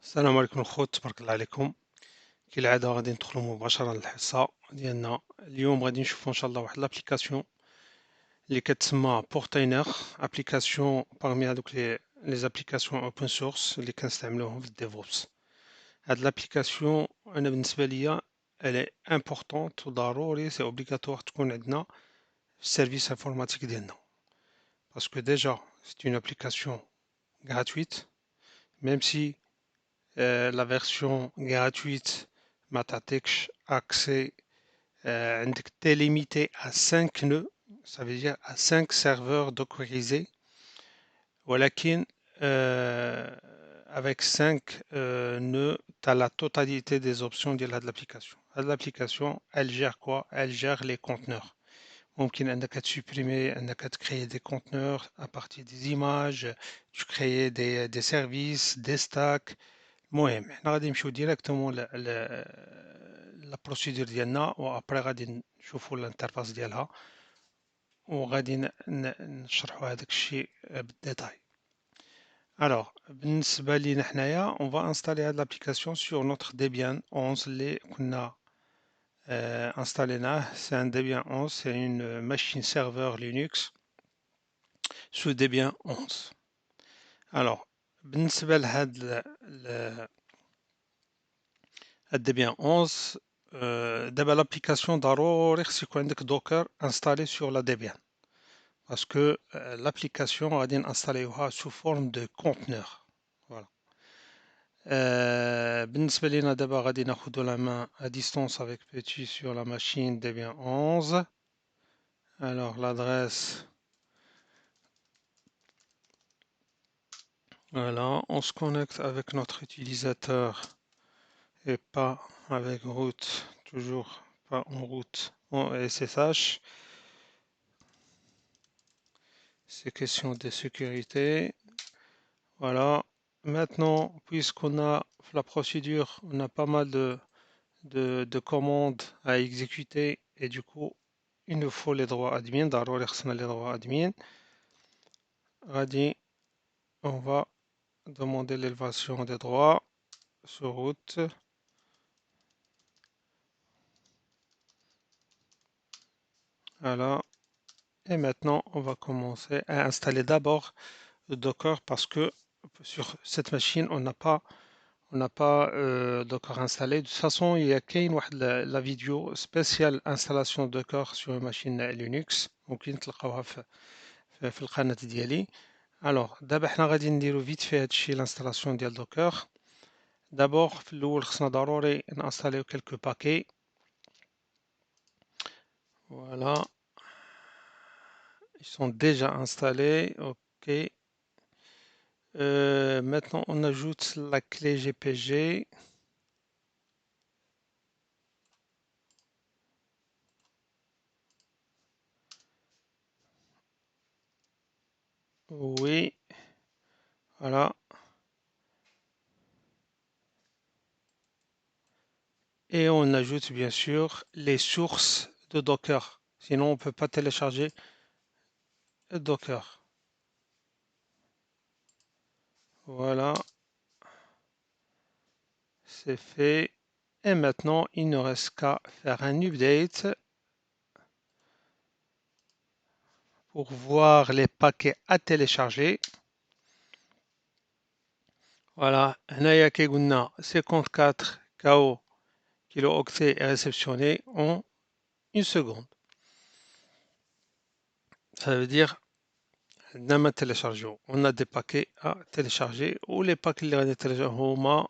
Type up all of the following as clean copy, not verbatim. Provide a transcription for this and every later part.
السلام عليكم الخوت، تبارك الله عليكم. كالعادة غادي ندخلو مباشرة للحصة ديالنا. اليوم غادي نشوفو ان شاء الله واحد لابليكاسيون اللي كتسمى بورتاينر. ابليكاسيون باغمي هادوك لي زابليكاسيون اوبن سورس اللي كنستعملوهم في الديفوبس. هاد لابليكاسيون انا بالنسبة ليا الي امبورطونت وضروري سي اوبليغاتوار تكون عندنا في السيرفيس انفورماتيك ديالنا، باسكو ديجا سي اون ابليكاسيون gratuite, même si la version gratuite ما تعطيكش accès عندك délimité à 5 nœuds, ça veut dire à 5 serveurs dockerisés, ولكن avec 5 nœuds, tu as la totalité des options de l'application. L'application, elle gère quoi? Elle gère les conteneurs. ممكن انك تسوبريمي انك تكريي des conteneurs à partir des images, tu crées des services, des stacks. المهم حنا غادي نمشيو ديريكتومون لا بروسيدور ديالنا، وابري غادي نشوفوا الانترفاس ديالها، وغادي نشرحوا هذاك الشيء بالديتاي. الوغ بالنسبه لينا حنايا اون فا انستالي هاد لابليكاسيون سور نوتر ديبيان 11 اللي كنا انستاليناه. سي ان ديبيان 11، سي اون ماشين سيرفور لينكس سو ديبيان 11. الوغ بالنسبه لهاد الديبيان 11 دابا لابليكاسيون ضروري خص يكون عندك دوكر انستالي سور لا ديبيان، باسكو لابليكاسيون غادي نانستاليوها سو فورم دو كونتنور. فوالا. بالنسبه لينا دابا غادي ناخدو لا مان ا ديستونس افيك بيتي سور لا ماشين ديبيان 11. الوغ l'adresse, voilà, on se connecte avec notre utilisateur et pas avec route, toujours pas en route en SSH. C'est question de sécurité. Voilà. Maintenant, puisqu'on a la procédure, on a pas mal de commandes à exécuter et du coup, il nous faut les droits admin. ضروري خصنا les droits admin. On va demander l'élévation des droits sur route. Voilà. Et maintenant, on va commencer à installer d'abord le Docker, parce que sur cette machine, on n'a pas Docker installé. De toute façon, il y a la vidéo spéciale installation Docker sur une machine Linux. ممكن تلقاوها في القناة ديالي. Alors, دابا حنا غادي نديرو vite fait هادشي l'installation ديال Docker. D'abord, في الأول خصنا ضروري نانستاليو quelques paquets. Voilà. Ils sont déjà installés. OK. Maintenant, on ajoute la clé GPG. Oui. Voilà. Et on ajoute bien sûr les sources de Docker. Sinon, on ne peut pas télécharger Docker. Voilà. C'est fait. Et maintenant, il ne reste qu'à faire un update pour voir les paquets à télécharger. Voilà. هنايا كي قلنا 54 KO kilo octet est réceptionné en une seconde. Ça veut dire لما télécharger. On a des paquets à télécharger, ou les paquets اللي غادي télécharger هما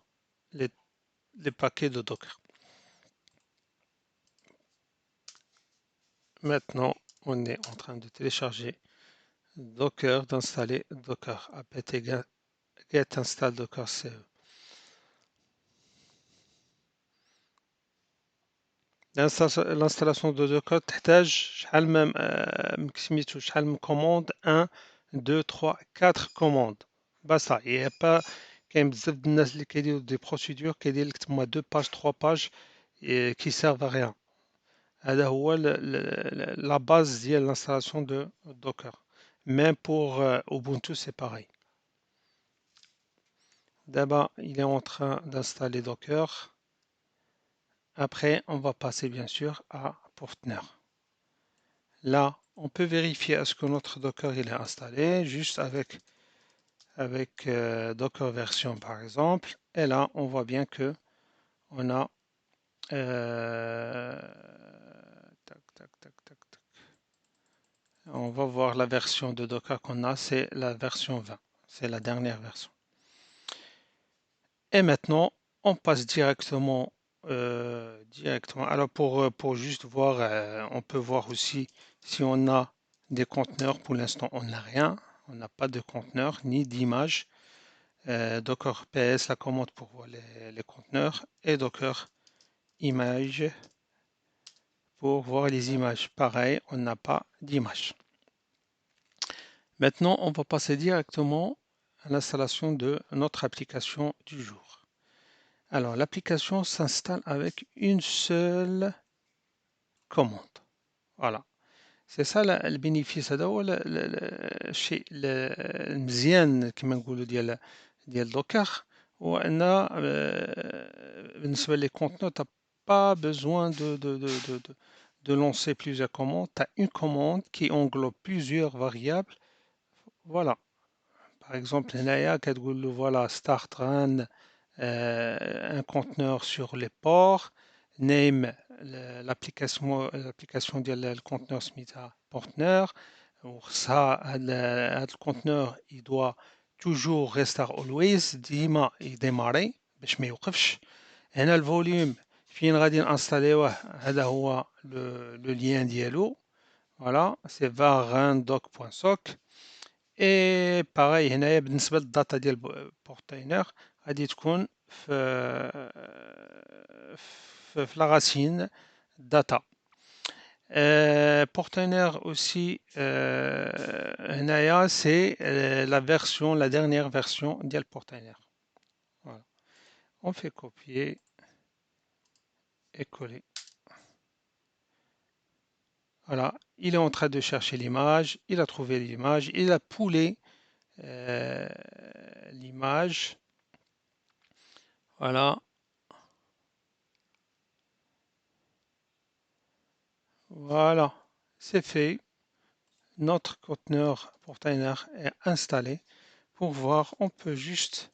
les paquets de Docker. Maintenant, on est en train de télécharger Docker, d'installer Docker apt get install Docker CE. L'installation de Docker تحتاج شحال سميتو شحال من commande 1 2 3 4 commandes. بس il y a pas كاين بزاف د الناس اللي كيديروا دي بروسيدور كيدير لك تما 2 باج 3 باج qui servent à rien. هذا هو la base ديال l'installation de Docker. Même pour Ubuntu, c'est pareil. D'abord, il est en train d'installer Docker. Après, on va passer bien sûr à Portner. Là, on peut vérifier est-ce que notre Docker il est installé juste avec Docker version par exemple. Et là, on voit bien que on a tac, tac, tac, tac, tac. On va voir la version de Docker qu'on a, c'est la version 20. C'est la dernière version. Et maintenant, on passe directement. Alors pour juste voir, on peut voir aussi si on a des conteneurs. Pour l'instant, on n'a rien. On n'a pas de conteneur ni d'image. Docker PS, la commande pour voir les conteneurs. Et Docker image pour voir les images. Pareil, on n'a pas d'image. Maintenant, on va passer directement à l'installation de notre application du jour. Alors, l'application s'installe avec une seule commande. Voilà. C'est ça le bénéfice. هذا هو الشيء المزيان كما نقولوا ديال دوكر هو ان بالنسبه لي conteneurs t'as pas besoin de lancer plusieurs commandes. Tu as une commande qui englobe plusieurs variables. Voilà. Par exemple, هنايا كتقول له voilà start run un conteneur sur les ports, name l'application ديال الconteneur سميتها partner. Ça, le conteneur il doit toujours rester always ديما يديماري باش ما يوقفش. هنا الفوليوم فين غادي نانستاليوه هذا هو لو لين ديالو. Voilà, c'est var run doc.soc. Et pareil هنايا بالنسبة للداتا ديال بورتينر غادي تكون في لا racine data. Portainer aussi هنايا c'est la dernière version ديال Portainer. Voilà. On fait copier et coller. Voilà, il est en train de chercher l'image, il a trouvé l'image, il a poulé l'image. Voilà. Voilà, c'est fait. Notre conteneur Portainer est installé. Pour voir, on peut juste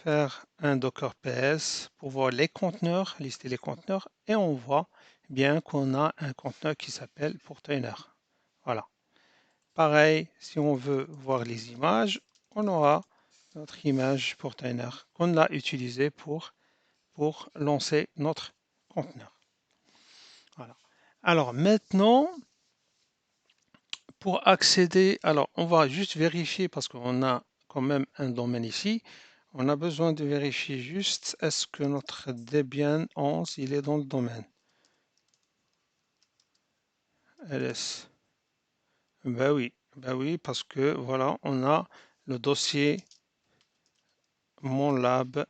faire un Docker PS pour voir les conteneurs, lister les conteneurs, et on voit bien qu'on a un conteneur qui s'appelle Portainer. Voilà. Pareil, si on veut voir les images, on aura notre image Portainer qu'on a utilisé pour lancer notre conteneur. Voilà. Alors maintenant, pour accéder, alors on va juste vérifier parce qu'on a quand même un domaine ici. On a besoin de vérifier juste est-ce que notre Debian 11 il est dans le domaine. ls. Ben oui, parce que voilà, on a le dossier monlab.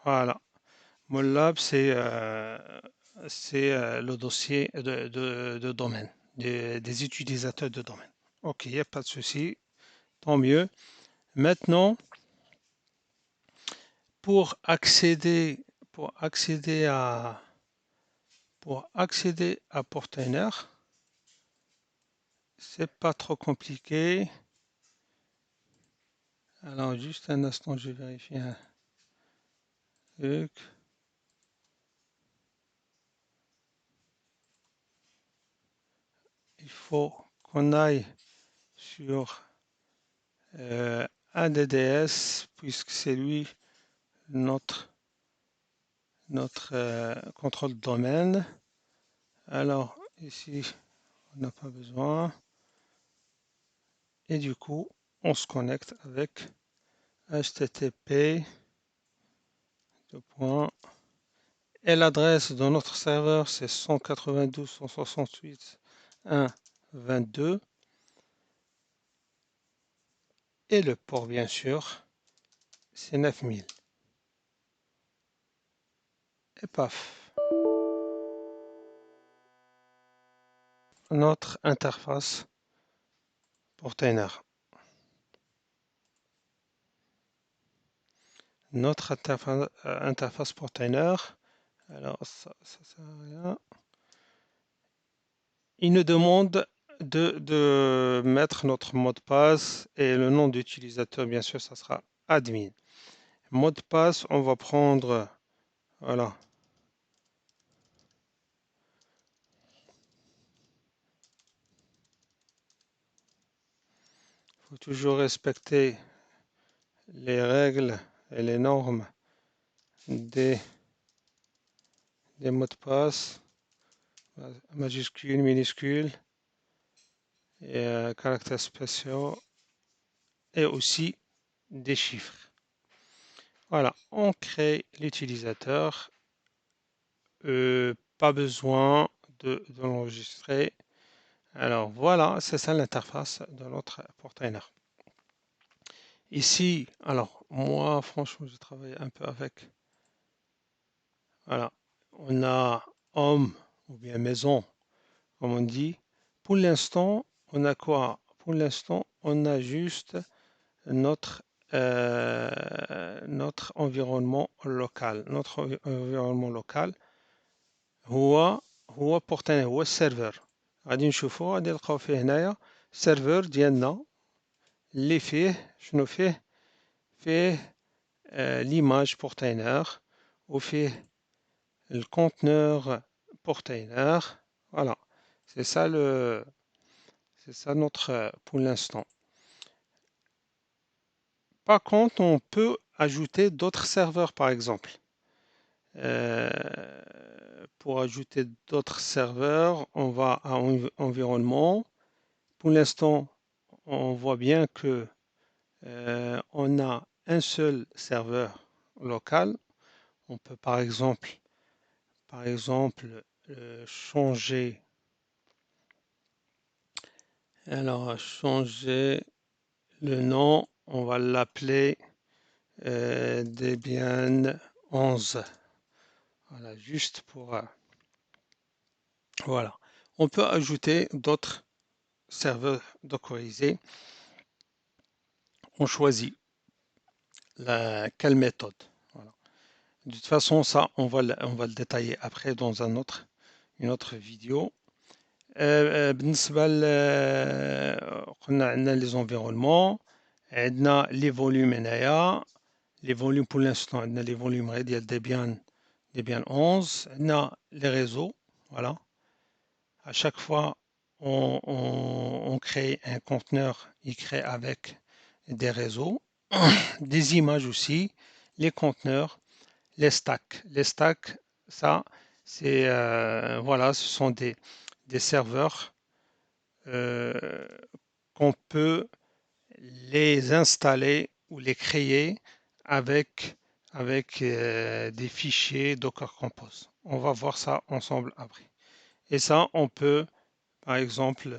Voilà, monlab c'est le dossier de domaine, des utilisateurs de domaine. Ok, il n'y a pas de souci, tant mieux. Maintenant, pour accéder à Portainer, c'est pas trop compliqué. Alors juste un instant, je vérifie un truc. Il faut qu'on aille sur un DDS puisque c'est lui notre contrôle de domaine. Alors ici, on n'a pas besoin. Et du coup, on se connecte avec HTTP. Et l'adresse de notre serveur, c'est 192.168.1.22. Et le port, bien sûr, c'est 9000. Et paf. Notre interface Portainer. notre interface Portainer. Alors, ça sert à rien. Il nous demande de mettre notre mot de passe et le nom d'utilisateur, bien sûr, ça sera admin. Mot de passe, on va prendre, voilà. Il faut toujours respecter les règles et les normes des mots de passe, majuscules, minuscules, et caractères spéciaux, et aussi des chiffres. Voilà, on crée l'utilisateur. Pas besoin de l'enregistrer. Alors voilà, c'est ça l'interface de notre Portainer. Ici, alors moi franchement je travaille un peu avec. Voilà, on a homme ou bien maison, comme on dit. Pour l'instant, on a quoi? Pour l'instant, on a juste notre environnement local. Notre environnement local هو بورتاiner هو السيرفر. غادي نشوفو غادي نلقاو فيه هنايا سيرفر ديالنا اللي فيه شنو فيه ليماج بورتاiner وفيه الكونتنور بورتاiner. Voilà, c'est ça notre pour l'instant. Par contre, on peut ajouter d'autres serveurs, par exemple. Euh, pour ajouter d'autres serveurs, on va à environnement. Pour l'instant, on voit bien que on a un seul serveur local. On peut par exemple changer. Alors, changer le nom, on va l'appeler Debian 11. Voilà, juste pour... voilà. On peut ajouter d'autres serveurs dockerisés. On choisit quelle méthode. Voilà. De toute façon, ça, on va le détailler après dans une autre vidéo. بالنسبة قلنا عندنا les environnements, عندنا les volumes هنايا. Les volumes pour l'instant, عندنا les volumes غير ديال Debian 11. عندنا les réseaux, voilà. À chaque fois, on crée un conteneur, il crée avec des réseaux, des images aussi, les conteneurs, les stacks. Les stacks, ça, c'est voilà, ce sont des serveurs qu'on peut les installer ou les créer avec des fichiers Docker Compose. On va voir ça ensemble après. Et ça, on peut, par exemple,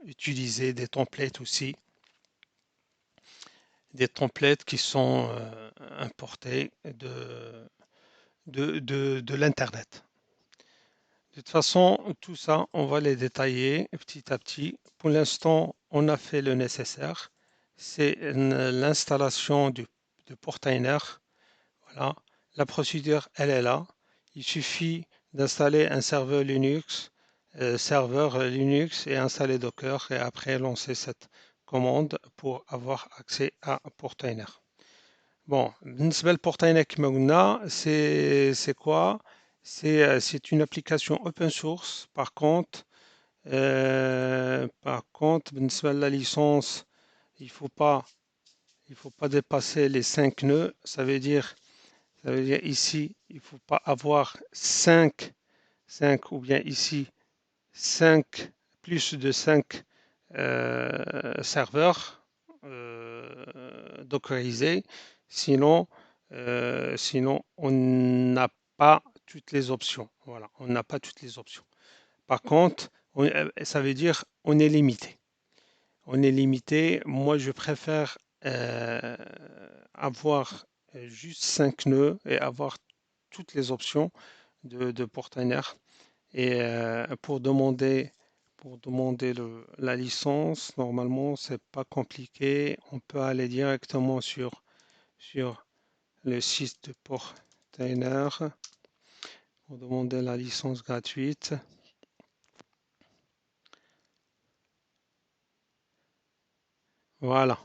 utiliser des templates aussi, des templates qui sont importés de l'Internet. De toute façon, tout ça, on va les détailler petit à petit. Pour l'instant, on a fait le nécessaire. C'est l'installation de Portainer. Voilà. La procédure, elle est là. Il suffit d'installer un serveur Linux, et installer Docker et après lancer cette commande pour avoir accès à Portainer. Bon, بالنسبة للبورتاينر كما قلنا c'est quoi? C'est une application open source. Par contre بالنسبة la licence, il faut pas dépasser les 5 nœuds. Ça veut dire ici, il ne faut pas avoir 5 ou bien ici 5 plus de 5 serveurs dockerisés. Sinon, on n'a pas toutes les options. Voilà, on n'a pas toutes les options. Par contre, ça veut dire on est limité. On est limité. Moi, je préfère avoir juste 5 nœuds et avoir toutes les options de Portainer. Et pour demander la licence, normalement, c'est pas compliqué. On peut aller directement sur le site de Portainer pour demander la licence gratuite. Voilà.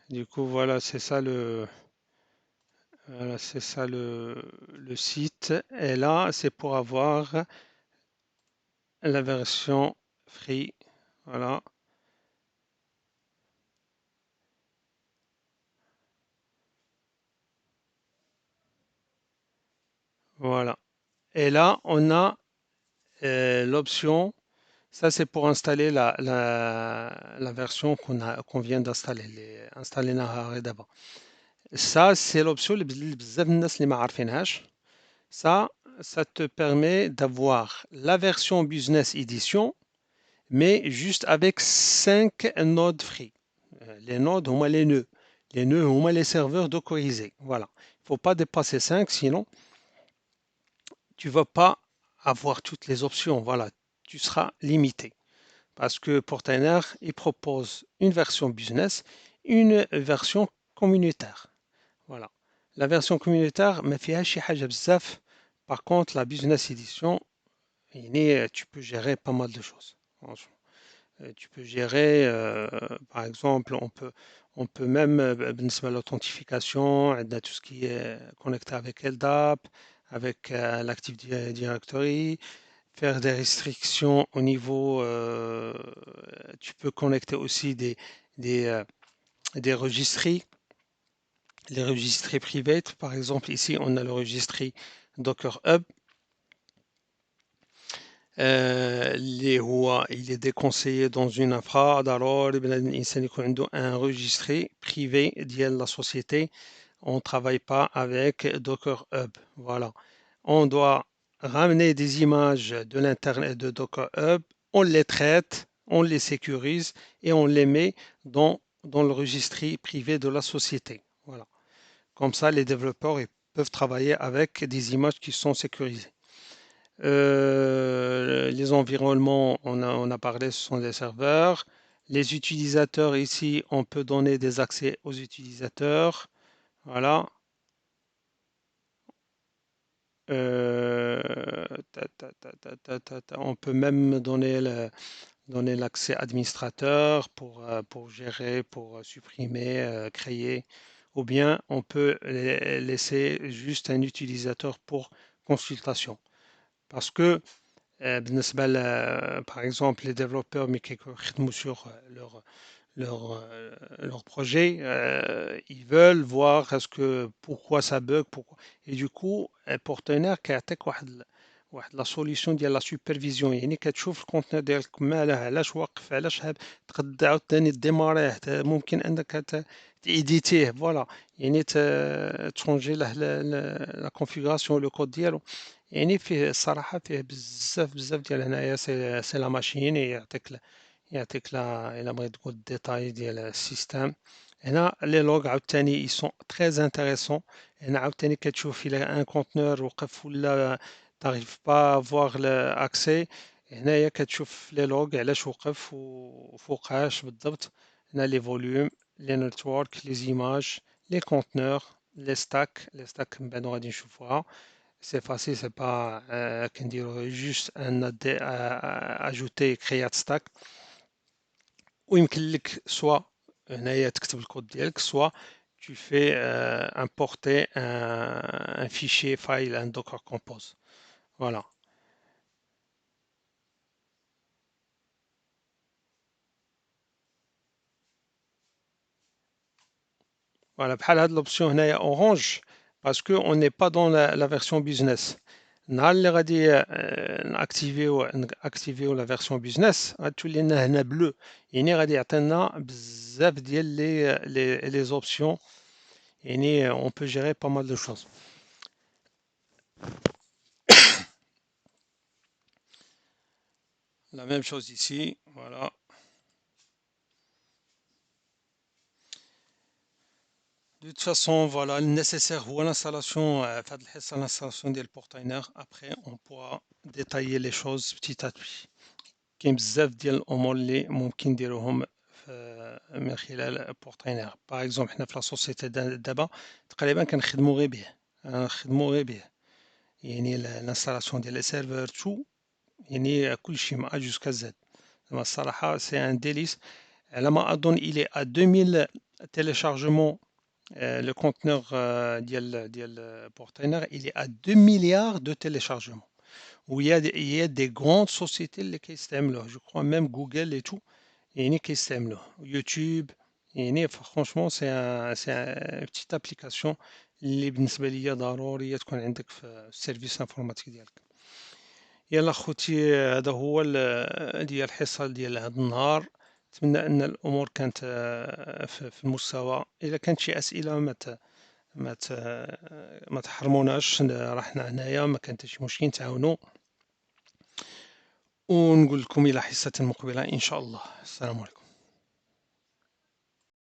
Du coup, voilà, c'est ça le site. Et là, c'est pour avoir la version free. Voilà. Voilà. Et là, on a l'option. Ça, c'est pour installer la version qu'on vient d'installer, installer Nahar d'abord. Ça, c'est l'option اللي بزاف الناس اللي ما عارفينهاش. Ça, ça te permet d'avoir la version Business Edition, mais juste avec 5 nodes free. Les nodes, هما les nœuds. Les nœuds, هما les serveurs dockerisés. Voilà. Il ne faut pas dépasser 5, sinon tu ne vas pas avoir toutes les options. Voilà. Tu seras limité. Parce que Portainer, il propose une version business, une version communautaire. Voilà. La version communautaire, ما فيهاش شي حاجة بزاف. Par contre, la business edition, tu peux gérer pas mal de choses. Franchement. Tu peux gérer, par exemple, on peut même, بالنسبة l'authentification, on a tout ce qui est connecté avec LDAP, avec l'Active Directory, faire des restrictions au niveau, tu peux connecter aussi des, euh, des registries, les registries privées. Par exemple, ici, on a le registry Docker Hub. Il est déconseillé dans une infra. ضروري بنادم الإنسان يكون عنده un registre privé ديال la société. On ne travaille pas avec Docker Hub. Voilà. On doit ramener des images de l'Internet de Docker Hub, on les traite, on les sécurise et on les met dans le registre privé de la société. Voilà. Comme ça, les développeurs ils peuvent travailler avec des images qui sont sécurisées. Les environnements, on a parlé, ce sont des serveurs. Les utilisateurs, ici, on peut donner des accès aux utilisateurs. Voilà. On peut même donner l'accès administrateur pour gérer, pour supprimer, créer, ou bien on peut laisser juste un utilisateur pour consultation. Parce que بالنسبة par exemple les développeurs mais qui يخدموا sur leur projet, ils veulent voir est-ce que pourquoi ça bug, pourquoi. Et du coup, Portainer كيعطيك واحد لا سوليسيون ديال لا سوبرفيزيون، يعني كتشوف الكونتنر ديالك ماله علاش واقف علاش تقد عاوتاني ديماريه، ممكن انك تيديتيه فوالا، يعني تشونجي له لا كونفيغوراسيون لو كود ديالو. يعني فيه الصراحه فيه بزاف ديال هنايا سي لا ماشين يعطيك لا إلا بغيت تقول الديتاي ديال السيستم. هنا لي لوغ عاوتاني اي سون تري انتريسون. هنا عاوتاني كتشوف إلا ان كونتنور وقف ولا تاريف با فواغ اكسي. هنايا كتشوف لي لوغ علاش وقف وفوقاش بالضبط. هنا لي فوليوم، لي نتورك، لي زيماج، لي كونتنور، لي ستاك من بعد غادي نشوفوها. سي فاسيل، سي با كنديرو جوست ان اجوتي كريات ستاك. ويمكن لك سوا هنايا تكتب الكود ديالك، سوا tu fais importer un fichier file, un Docker Compose. Voilà. Voilà. بحال هاد l'option هنايا orange parce que on n'est pas dans la version business. النهار اللي غادي ناكتيفيو لا فيرسيون بيزنس غتولي لنا هنا بلو، يعني غادي يعطينا بزاف ديال لي زوبسيون، يعني on peut gérer pas mal de choses. La même chose ici, voilà. De toute façon, voilà, le nécessaire هو l'installation في هذه الحصة l'installation ديال Portainer. Après on pourra détailler les choses petit à petit. كاين بزاف ديال الأمور اللي ممكن نديروهم من خلال بورتاينير. باغ اكزومبل حنا في لا سوسيتي دابا تقريبا كنخدموا غير به، كنخدموا غير به، يعني الانستالاسيون ديال لي سيرفور تو، يعني كلشي من A jusqu'à Z. زعما الصراحة سي ان ديليس. على ما أظن إلي à 2000 téléchargements. Le conteneur ديال Portainer, il est à 2 milliards de téléchargements. Où il y a des grandes sociétés qui كيستعملوه. Je crois même Google et tout. يعني كيستعملوه. YouTube. يعني franchement c'est une petite application اللي بالنسبة ليا ضرورية تكون عندك في السيرفيس انفورماتيك ديالك. يلا خوتي، هذا هو ديال الحصة ديال هذا النهار. نتمنى ان الامور كانت في المستوى. اذا كانت شي اسئله ما تحرموناش، راه حنا هنايا، ما كان حتى شي مشكل، نتعاونوا. ونقول لكم الى حصة مقبلة ان شاء الله. السلام عليكم.